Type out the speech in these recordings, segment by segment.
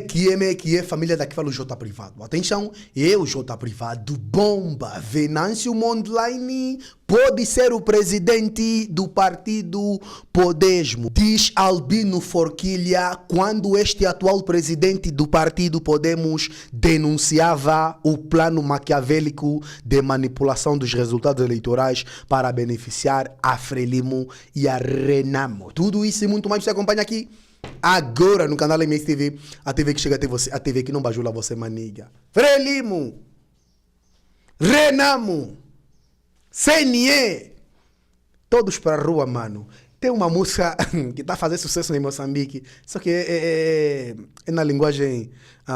Que é família daqui fala o J Privado. Atenção, eu, J Privado, bomba. Venâncio Mondlane pode ser o presidente do partido Podesmo, diz Albino Forquilha, quando este atual presidente do partido Podemos denunciava o plano maquiavélico de manipulação dos resultados eleitorais para beneficiar a Frelimo e a Renamo. Tudo isso e muito mais você acompanha aqui agora no canal MSTV, a TV que chega até você, a TV que não bajula você, maniga. Frelimo, Renamo, CNE, todos para a rua, mano. Tem uma música que está a fazer sucesso em Moçambique, só que é na linguagem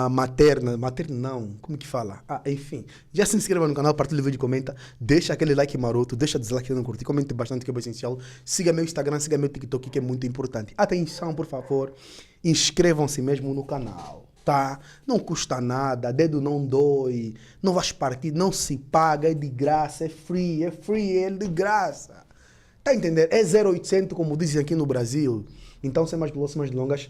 materna não, como que fala? Enfim, já se inscreva no canal, partilha o vídeo, comenta, deixa aquele like maroto, deixa dislike se não curtir, comente bastante que é essencial, siga meu Instagram, siga meu TikTok que é muito importante. Atenção, por favor, inscrevam-se mesmo no canal, tá? Não custa nada, dedo não dói, não vais partir, não se paga, é de graça, é free, é de graça. Tá entendendo? É 0800, como dizem aqui no Brasil. Então, sem mais delongas,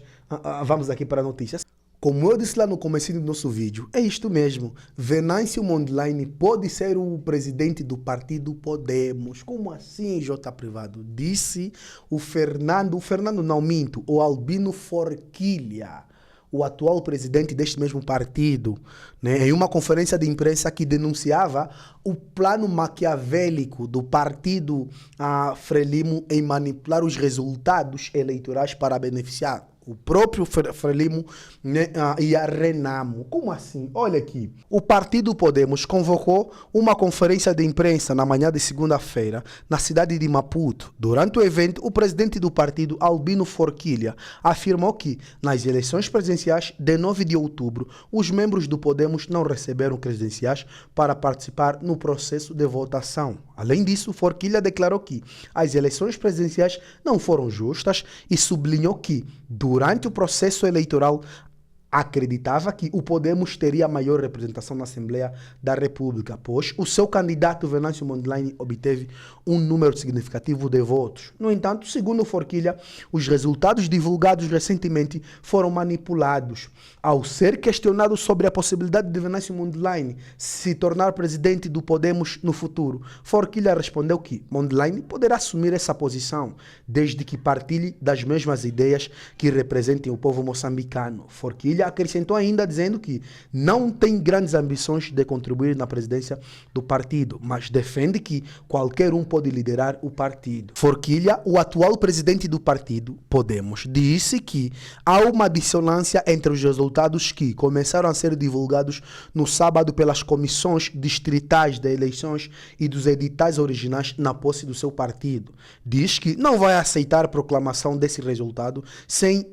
vamos aqui para a notícia. Como eu disse lá no começo do nosso vídeo, é isto mesmo. Venâncio Mondlane pode ser o presidente do partido Podemos. Como assim, J Privado? Disse o Fernando não minto, o Albino Forquilha, o atual presidente deste mesmo partido, né, em uma conferência de imprensa que denunciava o plano maquiavélico do partido Frelimo em manipular os resultados eleitorais para beneficiar o próprio Frelimo, né, e a Renamo. Como assim? Olha aqui. O partido Podemos convocou uma conferência de imprensa na manhã de segunda-feira na cidade de Maputo. Durante o evento, o presidente do partido, Albino Forquilha, afirmou que nas eleições presidenciais de 9 de outubro, os membros do Podemos não receberam credenciais para participar no processo de votação. Além disso, Forquilha declarou que as eleições presidenciais não foram justas e sublinhou que, durante o processo eleitoral, acreditava que o Podemos teria maior representação na Assembleia da República, pois o seu candidato Venâncio Mondlane obteve um número significativo de votos. No entanto, segundo Forquilha, os resultados divulgados recentemente foram manipulados. Ao ser questionado sobre a possibilidade de Venâncio Mondlane se tornar presidente do Podemos no futuro, Forquilha respondeu que Mondlane poderá assumir essa posição, desde que partilhe das mesmas ideias que representem o povo moçambicano. Forquilha acrescentou ainda dizendo que não tem grandes ambições de contribuir na presidência do partido, mas defende que qualquer um pode liderar o partido. Forquilha, o atual presidente do partido Podemos, disse que há uma dissonância entre os resultados que começaram a ser divulgados no sábado pelas comissões distritais de eleições e dos editais originais na posse do seu partido. Diz que não vai aceitar a proclamação desse resultado sem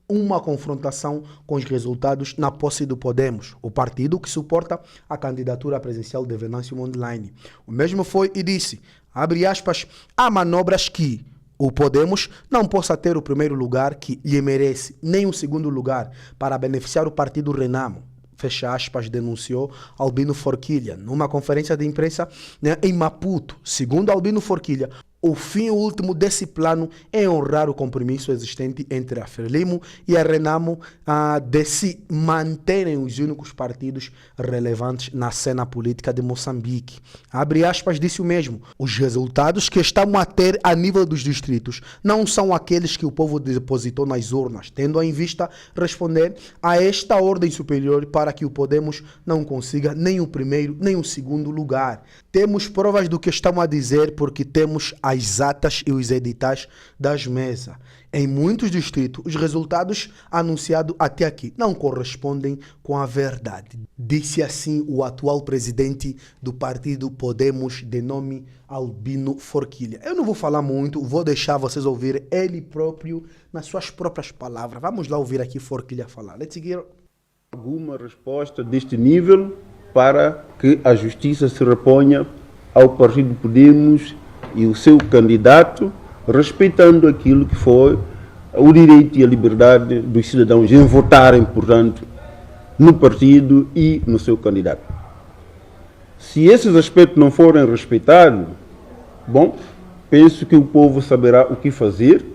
uma confrontação com os resultados na posse do Podemos, o partido que suporta a candidatura presidencial de Venâncio Mondlane. O mesmo foi e disse, abre aspas, há manobras que o Podemos não possa ter o primeiro lugar que lhe merece, nem o segundo lugar, para beneficiar o partido Renamo. Fecha aspas, denunciou Albino Forquilha numa conferência de imprensa, né, em Maputo. Segundo Albino Forquilha, o fim último desse plano é honrar o compromisso existente entre a Frelimo e a Renamo de se manterem os únicos partidos relevantes na cena política de Moçambique. Abre aspas, disse o mesmo. Os resultados que estamos a ter a nível dos distritos não são aqueles que o povo depositou nas urnas, tendo em vista responder a esta ordem superior para que o Podemos não consiga nem o primeiro nem o segundo lugar. Temos provas do que estamos a dizer porque temos as atas e os editais das mesas. Em muitos distritos, os resultados anunciados até aqui não correspondem com a verdade. Disse assim o atual presidente do partido Podemos, de nome Albino Forquilha. Eu não vou falar muito, vou deixar vocês ouvir ele próprio nas suas próprias palavras. Vamos lá ouvir aqui Forquilha falar. Let's get alguma resposta deste nível para que a justiça se reponha ao partido Podemos e o seu candidato, respeitando aquilo que foi o direito e a liberdade dos cidadãos em votarem, portanto, no partido e no seu candidato. Se esses aspectos não forem respeitados, bom, penso que o povo saberá o que fazer,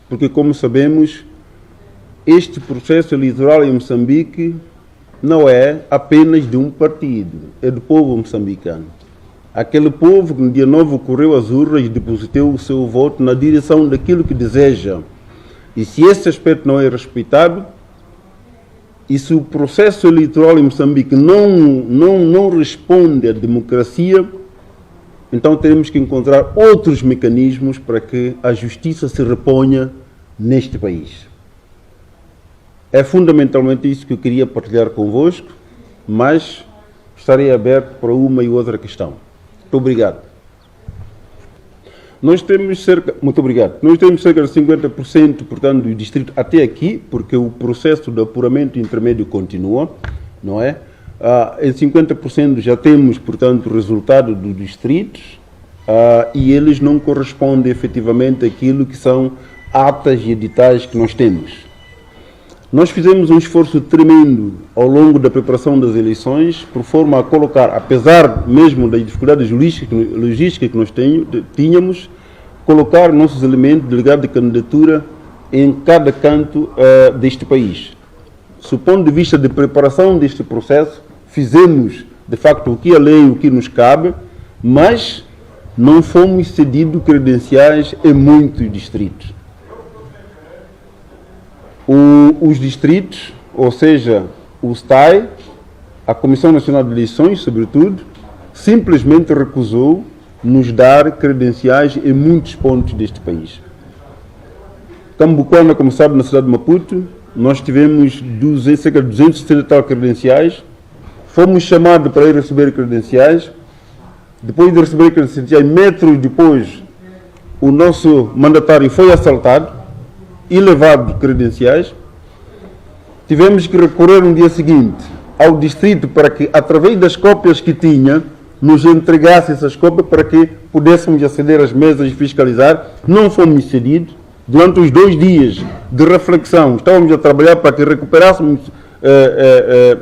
porque, como sabemos, este processo eleitoral em Moçambique não é apenas de um partido, é do povo moçambicano. Aquele povo que no dia 9 correu às urnas e depositou o seu voto na direção daquilo que deseja. E se esse aspecto não é respeitado, e se o processo eleitoral em Moçambique não responde à democracia, então teremos que encontrar outros mecanismos para que a justiça se reponha neste país. É fundamentalmente isso que eu queria partilhar convosco, mas estarei aberto para uma e outra questão. Muito obrigado. Muito obrigado. Nós temos cerca de 50%, portanto, do distrito até aqui, porque o processo de apuramento intermédio continua, não é? Em 50% já temos, portanto, o resultado dos distritos e eles não correspondem efetivamente àquilo que são atas e editais que nós temos. Nós fizemos um esforço tremendo ao longo da preparação das eleições, por forma a colocar, apesar mesmo das dificuldades logísticas que nós tínhamos, colocar nossos elementos, delegados de candidatura, em cada canto deste país. Do ponto de vista de preparação deste processo, fizemos, de facto, o que a lei, o que nos cabe, mas não fomos cedidos credenciais em muitos distritos. Os distritos, ou seja, o STAI, a Comissão Nacional de Eleições, sobretudo, simplesmente recusou nos dar credenciais em muitos pontos deste país. Cambuquana, como sabe, na cidade de Maputo, nós tivemos cerca de 270 tal credenciais, fomos chamados para ir receber credenciais, depois de receber credenciais, metros depois, o nosso mandatário foi assaltado e levado credenciais. Tivemos que recorrer no dia seguinte ao distrito para que, através das cópias que tinha, nos entregasse essas cópias para que pudéssemos aceder às mesas e fiscalizar. Não fomos cedidos. Durante os 2 dias de reflexão, estávamos a trabalhar para que recuperássemos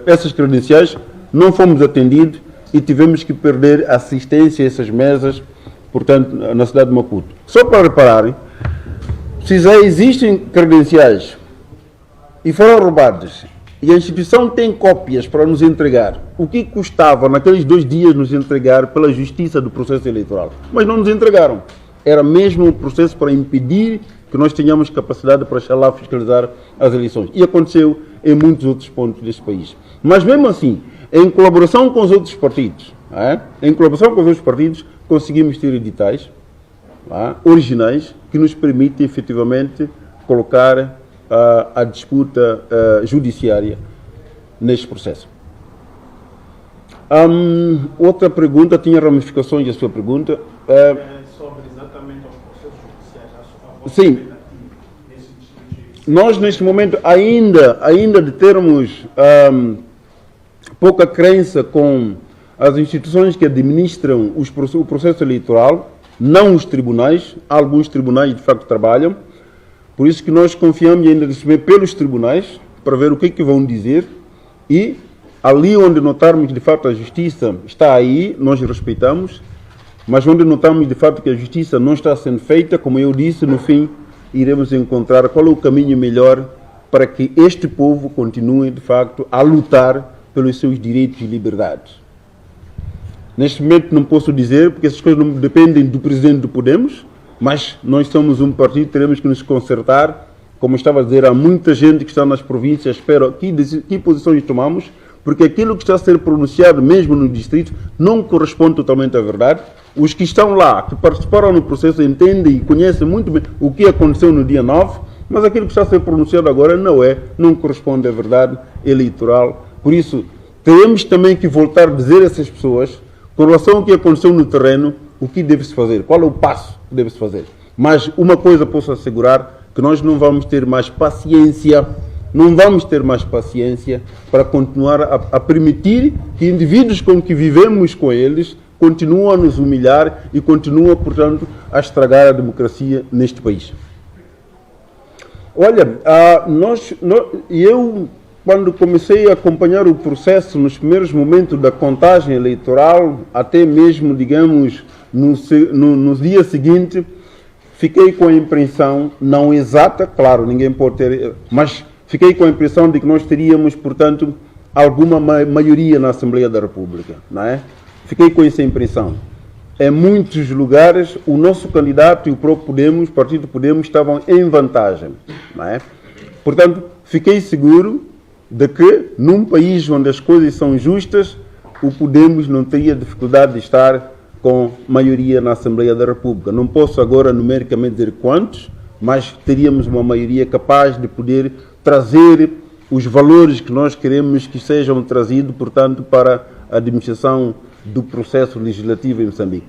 essas credenciais, não fomos atendidos e tivemos que perder assistência a essas mesas, portanto, na cidade de Maputo. Só para repararem, se já existem credenciais e foram roubadas, e a instituição tem cópias para nos entregar, o que custava naqueles 2 dias nos entregar pela justiça do processo eleitoral? Mas não nos entregaram. Era mesmo um processo para impedir que nós tenhamos capacidade para chegar lá fiscalizar as eleições. E aconteceu em muitos outros pontos deste país. Mas mesmo assim, em colaboração com os outros partidos, conseguimos ter editais originais que nos permitem efetivamente colocar a disputa judiciária neste processo. Outra pergunta, tinha ramificações a sua pergunta. Sobre exatamente os processos judiciais. Sim. Nós, neste momento, ainda de termos pouca crença com as instituições que administram o processo eleitoral, não os tribunais, alguns tribunais de facto trabalham, por isso que nós confiamos ainda receber pelos tribunais, para ver o que vão dizer, e ali onde notarmos de fato a justiça está aí, nós respeitamos, mas onde notamos de fato que a justiça não está sendo feita, como eu disse, no fim iremos encontrar qual é o caminho melhor para que este povo continue de facto a lutar pelos seus direitos e liberdades. Neste momento não posso dizer, porque essas coisas não dependem do presidente do Podemos, mas nós somos um partido, teremos que nos consertar. Como estava a dizer, há muita gente que está nas províncias, espera que posições tomamos, porque aquilo que está a ser pronunciado mesmo no distrito não corresponde totalmente à verdade. Os que estão lá, que participaram no processo, entendem e conhecem muito bem o que aconteceu no dia 9, mas aquilo que está a ser pronunciado agora não corresponde à verdade eleitoral. Por isso, teremos também que voltar a dizer a essas pessoas, com relação ao que aconteceu no terreno, o que deve-se fazer, qual é o passo que deve-se fazer. Mas uma coisa posso assegurar, que nós não vamos ter mais paciência para continuar a permitir que indivíduos com que vivemos com eles continuam a nos humilhar e continuam, portanto, a estragar a democracia neste país. Olha, eu, quando comecei a acompanhar o processo nos primeiros momentos da contagem eleitoral, até mesmo, digamos, no dia seguinte, fiquei com a impressão, não exata, claro, ninguém pode ter, mas fiquei com a impressão de que nós teríamos, portanto, alguma maioria na Assembleia da República, não é? Fiquei com essa impressão. Em muitos lugares, o nosso candidato e o próprio Podemos, o Partido Podemos, estavam em vantagem, não é? Portanto, fiquei seguro de que, num país onde as coisas são justas, o Podemos não teria dificuldade de estar com maioria na Assembleia da República. Não posso agora numericamente dizer quantos, mas teríamos uma maioria capaz de poder trazer os valores que nós queremos que sejam trazidos, portanto, para a administração do processo legislativo em Moçambique.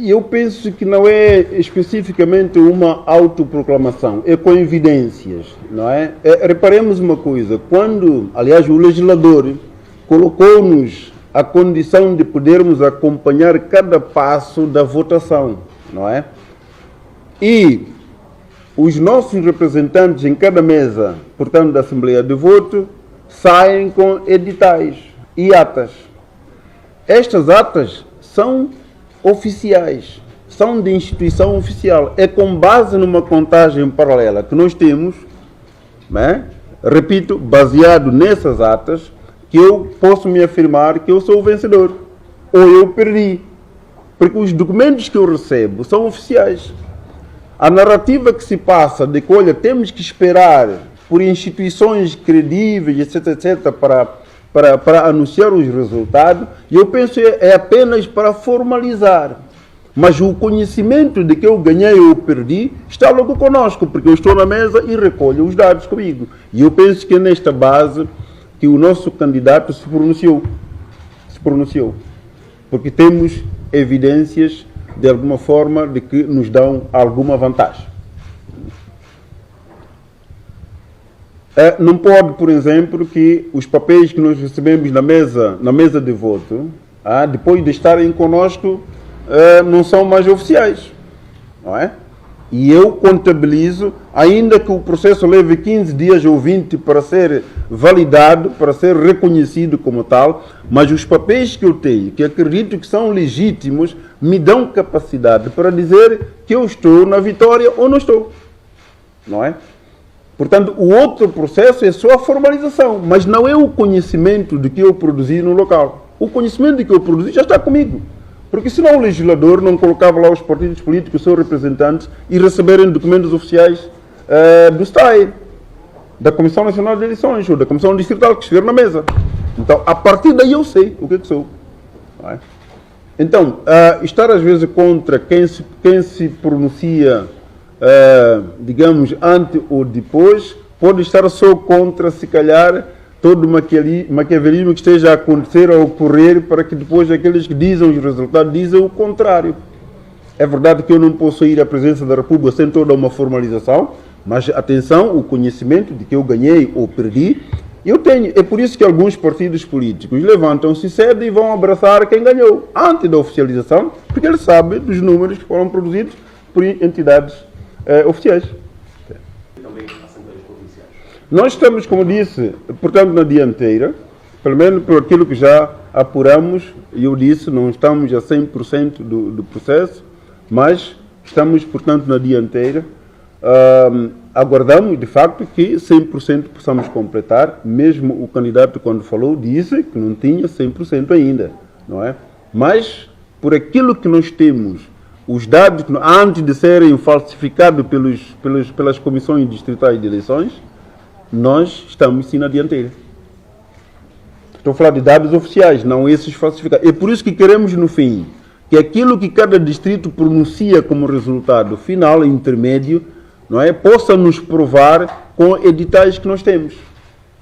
Eu penso que não é especificamente uma autoproclamação, é com evidências, não é? Reparemos uma coisa, quando, aliás, o legislador colocou-nos a condição de podermos acompanhar cada passo da votação, não é? E os nossos representantes em cada mesa, portanto, da Assembleia de Voto, saem com editais e atas. Estas atas são oficiais, são de instituição oficial. É com base numa contagem paralela que nós temos, né? Repito, baseado nessas atas, que eu posso me afirmar que eu sou o vencedor, ou eu perdi. Porque os documentos que eu recebo são oficiais. A narrativa que se passa de que, olha, temos que esperar por instituições credíveis, etc., etc., para anunciar os resultados, e eu penso que é apenas para formalizar. Mas o conhecimento de que eu ganhei ou perdi está logo conosco, porque eu estou na mesa e recolho os dados comigo. E eu penso que é nesta base que o nosso candidato se pronunciou. Porque temos evidências, de alguma forma, de que nos dão alguma vantagem. Não pode, por exemplo, que os papéis que nós recebemos na mesa de voto, depois de estarem conosco, não são mais oficiais, não é? E eu contabilizo, ainda que o processo leve 15 dias ou 20 para ser validado, para ser reconhecido como tal, mas os papéis que eu tenho, que acredito que são legítimos, me dão capacidade para dizer que eu estou na vitória ou não estou, não é? Portanto, o outro processo é só a formalização, mas não é o conhecimento de que eu produzi no local. O conhecimento de que eu produzi já está comigo. Porque senão o legislador não colocava lá os partidos políticos, os seus representantes, e receberem documentos oficiais do STAE, da Comissão Nacional de Eleições, ou da Comissão Distrital, que estiver na mesa. Então, a partir daí eu sei o que é que sou. Não é? Então, estar às vezes contra quem se pronuncia, digamos, antes ou depois, pode estar só contra, se calhar, todo o maquiavelismo que esteja a acontecer, a ocorrer, para que depois aqueles que dizem os resultados dizem o contrário. É verdade que eu não posso ir à presidência da República sem toda uma formalização, mas atenção, o conhecimento de que eu ganhei ou perdi, eu tenho. É por isso que alguns partidos políticos levantam-se cedo e vão abraçar quem ganhou, antes da oficialização, porque eles sabem dos números que foram produzidos por entidades oficiais. Nós estamos, como disse, portanto, na dianteira, pelo menos por aquilo que já apuramos, e eu disse, não estamos a 100% do processo, mas estamos, portanto, na dianteira. Aguardamos, de facto, que 100% possamos completar, mesmo o candidato, quando falou, disse que não tinha 100% ainda, não é? Mas, por aquilo que nós temos, os dados, antes de serem falsificados pelas comissões distritais de eleições, nós estamos sim na dianteira. Estou a falar de dados oficiais, não esses falsificados. É por isso que queremos, no fim, que aquilo que cada distrito pronuncia como resultado final, intermédio, não é, possa nos provar com editais que nós temos.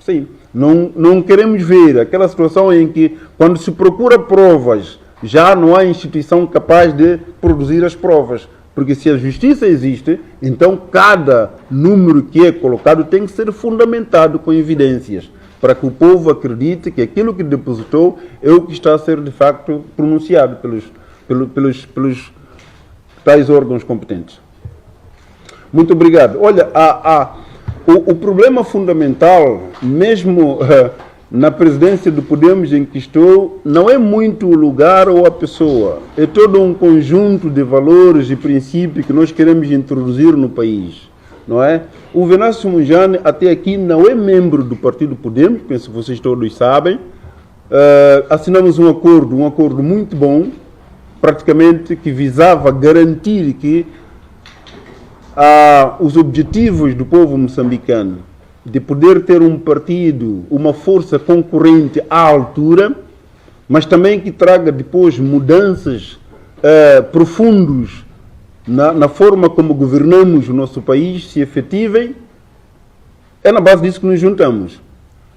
Sim. Não queremos ver aquela situação em que, quando se procura provas, já não há instituição capaz de produzir as provas. Porque se a justiça existe, então cada número que é colocado tem que ser fundamentado com evidências, para que o povo acredite que aquilo que depositou é o que está a ser de facto pronunciado pelos tais órgãos competentes. Muito obrigado. Olha, o problema fundamental, mesmo na presidência do Podemos em que estou, não é muito o lugar ou a pessoa, é todo um conjunto de valores e princípios que nós queremos introduzir no país, não é? O Venâncio Mondlane até aqui não é membro do Partido Podemos, penso que vocês todos sabem. Assinamos um acordo muito bom, praticamente que visava garantir que os objetivos do povo moçambicano de poder ter um partido, uma força concorrente à altura, mas também que traga depois mudanças profundas na forma como governamos o nosso país, se efetivem, é na base disso que nos juntamos.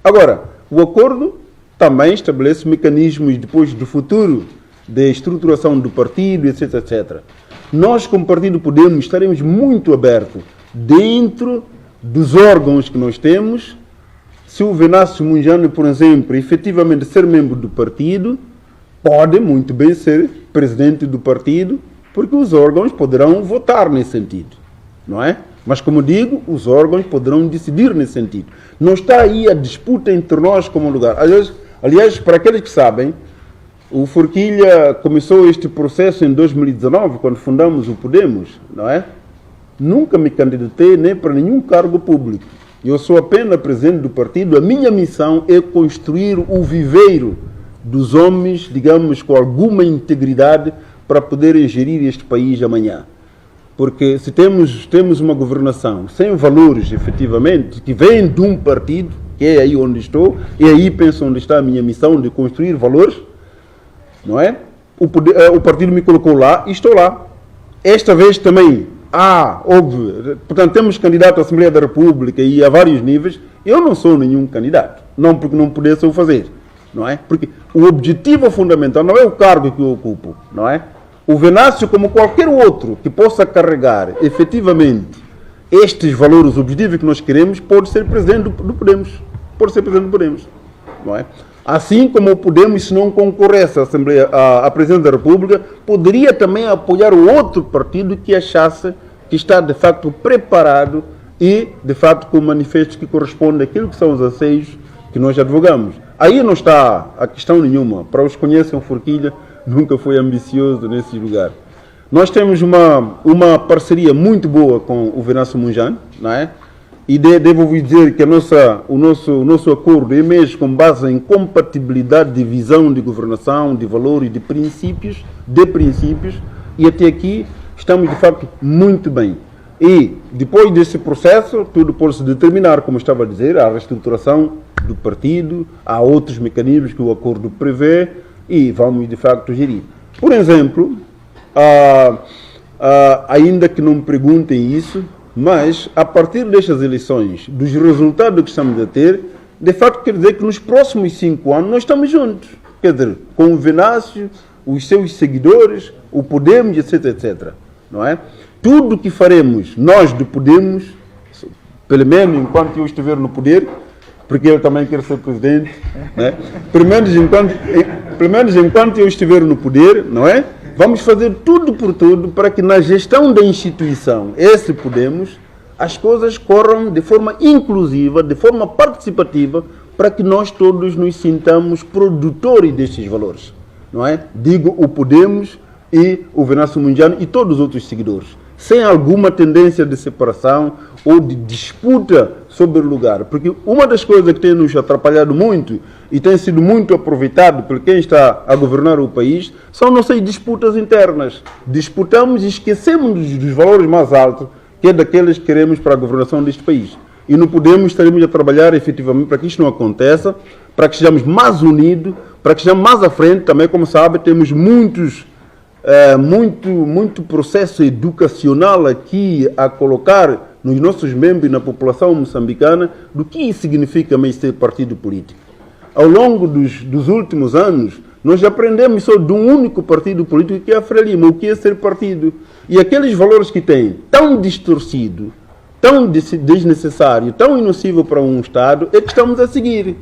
Agora, o acordo também estabelece mecanismos depois do futuro, de estruturação do partido, etc, etc. Nós, como Partido Podemos, estaremos muito abertos dentro dos órgãos que nós temos. Se o Venâncio Mondlane, por exemplo, efetivamente ser membro do partido, pode muito bem ser presidente do partido, porque os órgãos poderão votar nesse sentido, não é? Mas, como digo, os órgãos poderão decidir nesse sentido. Não está aí a disputa entre nós como lugar. Aliás, para aqueles que sabem, o Forquilha começou este processo em 2019, quando fundamos o Podemos, não é? Nunca me candidatei nem para nenhum cargo público. Eu sou apenas presidente do partido. A minha missão é construir o viveiro dos homens, digamos, com alguma integridade para poderem gerir este país amanhã. Porque se temos uma governação sem valores, efetivamente, que vem de um partido, que é aí onde estou, e aí penso onde está a minha missão de construir valores, não é? O partido me colocou lá e estou lá. Esta vez também, óbvio, portanto, temos candidato à Assembleia da República e a vários níveis. Eu não sou nenhum candidato, não porque não pudesse o fazer, não é? Porque o objetivo fundamental não é o cargo que eu ocupo, não é? O Venâncio, como qualquer outro que possa carregar efetivamente estes valores, os objetivos que nós queremos, pode ser presidente do Podemos. Pode ser presidente do Podemos, não é? Assim como o Podemos, se não concorresse à presidência da República, poderia também apoiar o outro partido que achasse que está, de facto, preparado e, de facto, com manifestos que correspondem àquilo que são os anseios que nós advogamos. Aí não está a questão nenhuma. Para os que conhecem o Forquilha, nunca foi ambicioso nesse lugar. Nós temos uma parceria muito boa com o Venâncio Mondlane, não é? E devo dizer que o nosso acordo é mesmo com base em compatibilidade de visão de governação, de valores, de princípios, e até aqui estamos de facto muito bem. E depois desse processo, tudo pode se determinar, como estava a dizer, a reestruturação do partido, há outros mecanismos que o acordo prevê e vamos de facto gerir. Por exemplo, ainda que não me perguntem isso, mas, a partir destas eleições, dos resultados que estamos a ter, de facto quer dizer que nos próximos 5 anos nós estamos juntos. Quer dizer, com o Venâncio, os seus seguidores, o Podemos, etc, etc. Não é? Tudo que faremos, nós do Podemos, pelo menos enquanto eu estiver no poder, porque eu também quero ser presidente, né? Pelo menos enquanto eu estiver no poder, não é? Vamos fazer tudo por tudo para que na gestão da instituição, esse Podemos, as coisas corram de forma inclusiva, de forma participativa, para que nós todos nos sintamos produtores destes valores, não é? Digo o Podemos e o Venâncio Mondlane e todos os outros seguidores, sem alguma tendência de separação ou de disputa sobre o lugar. Porque uma das coisas que tem nos atrapalhado muito e tem sido muito aproveitado por quem está a governar o país são nossas disputas internas. Disputamos e esquecemos dos valores mais altos, que é daqueles que queremos para a governação deste país. E não podemos, estaremos a trabalhar efetivamente para que isto não aconteça, para que sejamos mais unidos, para que sejamos mais à frente. Também, como sabe, temos muito processo educacional aqui a colocar nos nossos membros e na população moçambicana do que significa mais ser partido político. Ao longo dos últimos anos, nós aprendemos só de um único partido político, que é a Frelimo, o que é ser partido. E aqueles valores que tem, tão distorcido, tão desnecessário, tão inocível para um Estado, é que estamos a seguir.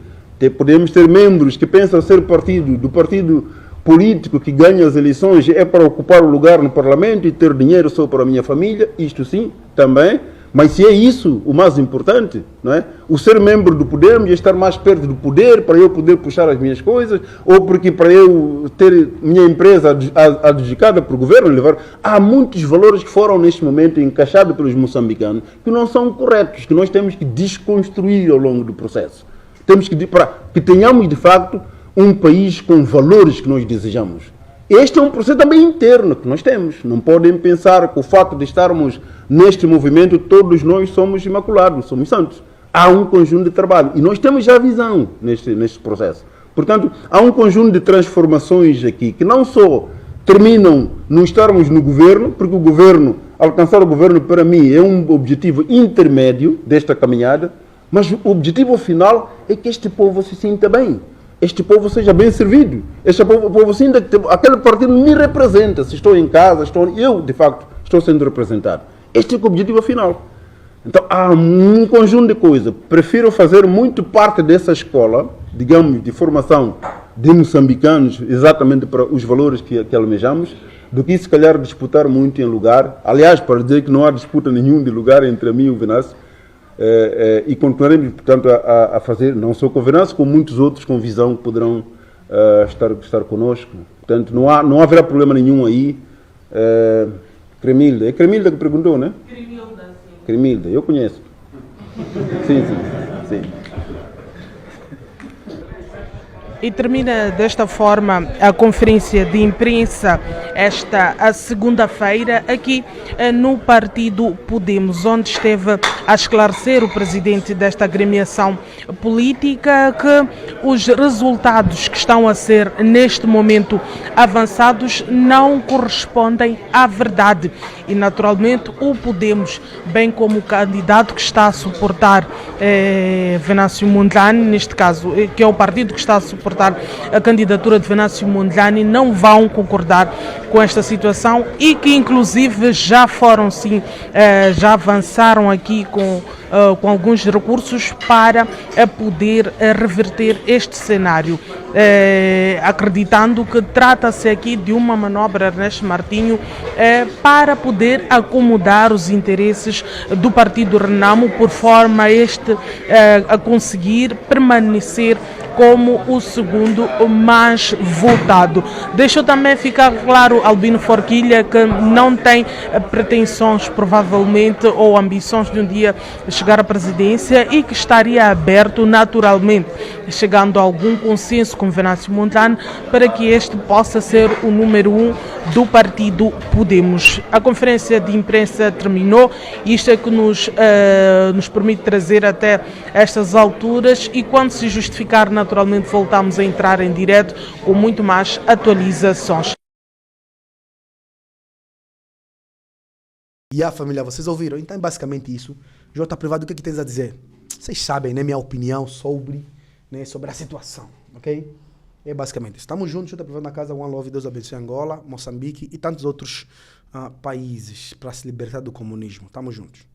Podemos ter membros que pensam ser do partido político que ganha as eleições é para ocupar o lugar no Parlamento e ter dinheiro só para a minha família, isto sim, também, Mas se é isso o mais importante, não é? O ser membro do Podemos e estar mais perto do poder para eu poder puxar as minhas coisas, ou porque para eu ter minha empresa adjudicada por governo, levar... Há muitos valores que foram neste momento encaixados pelos moçambicanos que não são corretos, que nós temos que desconstruir ao longo do processo. Temos que, para que tenhamos de facto um país com valores que nós desejamos. Este é um processo também interno que nós temos. Não podem pensar que o fato de estarmos neste movimento, todos nós somos imaculados, somos santos. Há um conjunto de trabalho. E nós temos já visão neste processo. Portanto, há um conjunto de transformações aqui que não só terminam no estarmos no governo, porque o governo, alcançar o governo para mim é um objetivo intermédio desta caminhada, mas o objetivo final é que este povo se sinta bem. Este povo seja bem servido. Este povo sinta que aquele partido me representa. Se estou em casa, eu, de facto, estou sendo representado. Este é o objetivo final. Então, há um conjunto de coisas. Prefiro fazer muito parte dessa escola, digamos, de formação de moçambicanos, exatamente para os valores que almejamos, do que, se calhar, disputar muito em lugar. Aliás, para dizer que não há disputa nenhum de lugar entre mim e o Venâncio, e continuaremos, portanto, a fazer, não só com o Venâncio, como muitos outros com visão que poderão estar conosco. Portanto, não haverá problema nenhum aí. Cremilda, é Cremilda que perguntou, né? Cremilda, sim. Cremilda, eu conheço. Sim. E termina desta forma a conferência de imprensa a segunda-feira aqui no Partido Podemos, onde esteve a esclarecer o presidente desta agremiação política que os resultados que estão a ser neste momento avançados não correspondem à verdade. E naturalmente o Podemos, bem como o candidato que está a suportar Venâncio Mondlane, neste caso, que é o partido que está a suportar a candidatura de Venâncio Mondlane, não vão concordar com esta situação e que inclusive já foram sim, já avançaram aqui com alguns recursos para poder reverter este cenário, acreditando que trata-se aqui de uma manobra, Ernesto Martinho, para poder acomodar os interesses do Partido Renamo, por forma a conseguir permanecer como o segundo mais votado. Deixou também ficar claro Albino Forquilha que não tem pretensões, provavelmente, ou ambições de um dia chegar à presidência e que estaria aberto naturalmente, chegando a algum consenso com Venâncio Mondlane, para que este possa ser o número 1 do Partido Podemos. A conferência de imprensa terminou, isto é que nos permite trazer até estas alturas, e quando se justificar, naturalmente voltamos a entrar em direto com muito mais atualizações. E a família, vocês ouviram? Então é basicamente isso. Jota Privado, o que tens a dizer? Vocês sabem, né, minha opinião sobre a situação, ok? É basicamente isso. Estamos juntos, Jota Privado na casa, One Love, Deus abençoe Angola, Moçambique e tantos outros países para se libertar do comunismo. Estamos juntos.